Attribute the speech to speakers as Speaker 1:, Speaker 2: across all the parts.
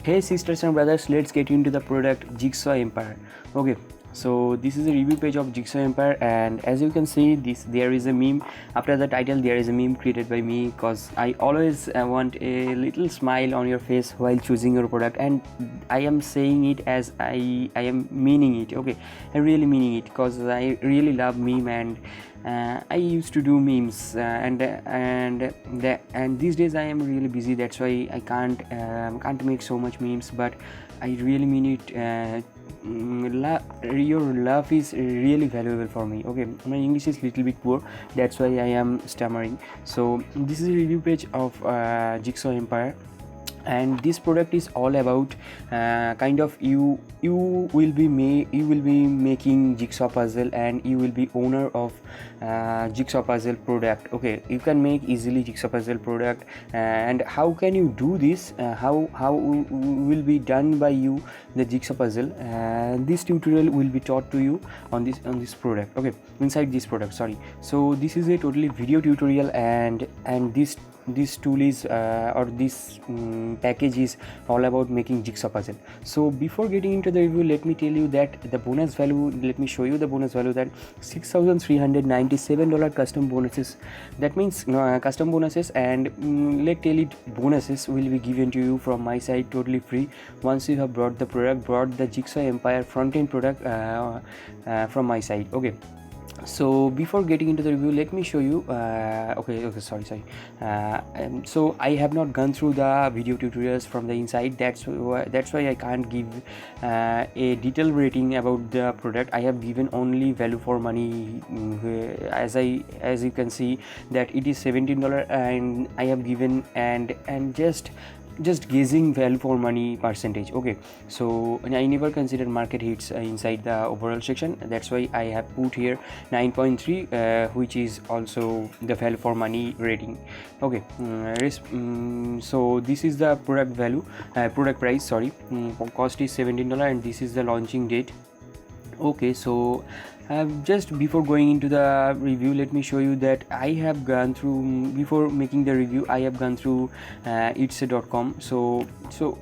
Speaker 1: Hey sisters and brothers, let's get into the product Jigsaw Empire. Okay, so this is a review page of Jigsaw Empire, and as you can see, there is a meme after the title. There is a meme created by me because I always want a little smile on your face while choosing your product, and I am saying it as I am meaning it. Okay, I really meaning it because I really love meme, and I used to do memes, and these days I am really busy. That's why I can't make so much memes. But I really mean it. Your love is really valuable for me. Okay, my English is little bit poor. That's why I am stammering. So this is a review page of Jigsaw Empire. And this product is all about kind of you will be making jigsaw puzzle, and you will be owner of jigsaw puzzle product. Okay, you can make easily jigsaw puzzle product, and how can you do this, how will be done by you the jigsaw puzzle. This tutorial will be taught to you on this product. Okay, inside this product, sorry. So this is a totally video tutorial, and this tool is or this package is all about making jigsaw puzzle. So before getting into the review, let me tell you that the bonus value, let me show you the bonus value, that $6,397 custom bonuses. That means custom bonuses, and let's tell it, bonuses will be given to you from my side totally free once you have brought the Jigsaw Empire front-end product from my side. Okay, so before getting into the review, let me show you sorry. So I have not gone through the video tutorials from the inside. That's why I can't give a detailed rating about the product. I have given only value for money, as you can see that it is $17, and I have given and just guessing value for money percentage. Okay, so I never considered market hits inside the overall section. That's why I have put here 9.3, which is also the value for money rating. Okay, so this is the product price, sorry. Cost is $17, and this is the launching date. Okay, so just before going into the review, let me show you that I have gone through, before making the review, I have gone through itsy.com. so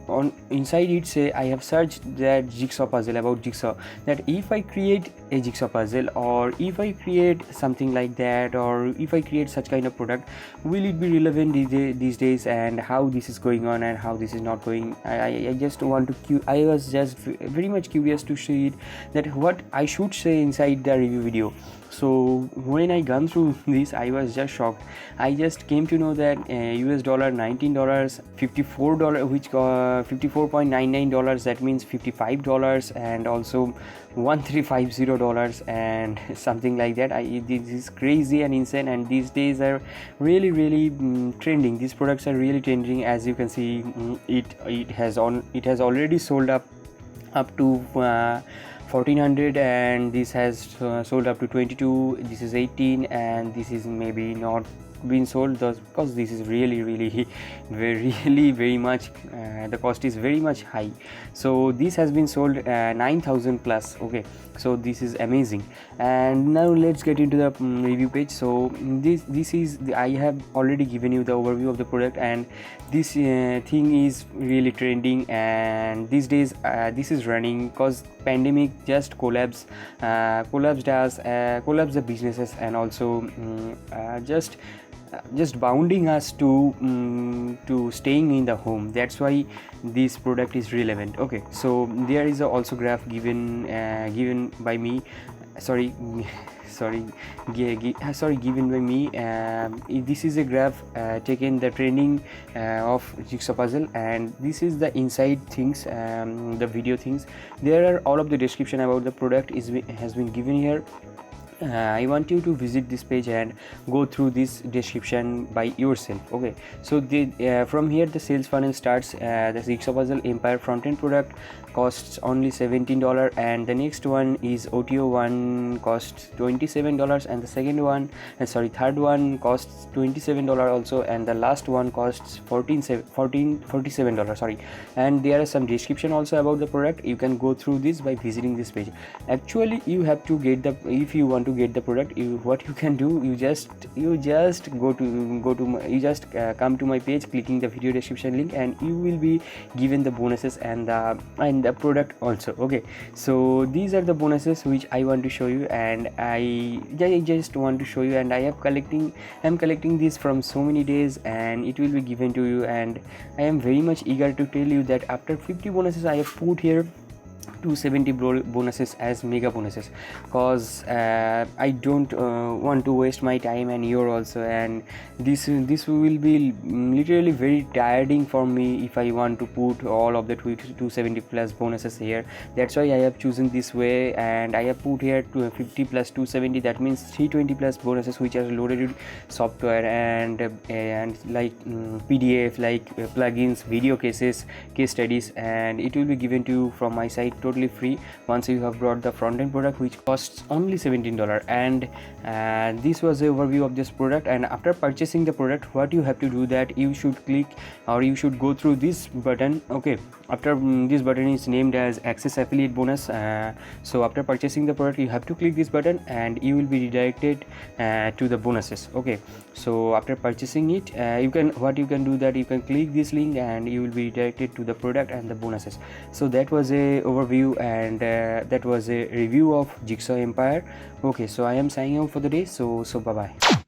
Speaker 1: on inside itsy I have searched that jigsaw puzzle, about jigsaw, that if I create a jigsaw puzzle, or if I create something like that, or if I create such kind of product, will it be relevant these days, and how this is going on and how this is not going. I just want to I was just very much curious to see it, that what I should say inside the review video. So when I gone through this, I was just shocked. I just came to know that US dollar $19, $54, which $54.99, that means $55, and also $1350 and something like that. This is crazy and insane, and these days are really trending. These products are really trending. As you can see, it has already sold up to 1400, and this has sold up to 22. This is 18, and this is maybe not been sold because this is really very much the cost is very much high. So this has been sold 9,000 plus. Okay, so this is amazing. And now let's get into the review page. So this is I have already given you the overview of the product, and this thing is really trending, and these days this is running because pandemic just collapsed the businesses, and also just bounding us to staying in the home. That's why this product is relevant. Okay, so there is also graph given by me, given by me. This is a graph taken the training of jigsaw puzzle, and this is the inside things, the video things. There are all of the description about the product has been given here. I want you to visit this page and go through this description by yourself. Okay, so from here the sales funnel starts. The Jigsaw Puzzle Empire front-end product costs only $17, and the next one is OTO one, costs $27, and the third one costs $27 also, and the last one costs $47. Sorry, and there are some description also about the product. You can go through this by visiting this page. Actually, you have to get if you want to to get the product, what you can do, you just come to my page, clicking the video description link, and you will be given the bonuses and the product also. Okay, so these are the bonuses which I want to show you, and I just want to show you, and I'm collecting this from so many days, and it will be given to you. And I am very much eager to tell you that after 50 bonuses I have put here 270 bonuses as mega bonuses, cause I don't want to waste my time and your also, and this will be literally very tiring for me if I want to put all of the 270 plus bonuses here. That's why I have chosen this way, and I have put here 50 plus 270, that means 320 plus bonuses which are loaded with software and like PDF, like plugins, video cases, case studies, and it will be given to you from my site totally free once you have brought the front-end product, which costs only $17. And this was the overview of this product. And after purchasing the product, what you have to do, that you should click, or you should go through this button. Okay, after this button is named as access affiliate bonus. So after purchasing the product, you have to click this button and you will be redirected to the bonuses. Okay, so after purchasing it, you can do that you can click this link and you will be redirected to the product and the bonuses. So that was a overview, and that was a review of Jigsaw Empire. Okay, so I am signing out for the day. So bye bye.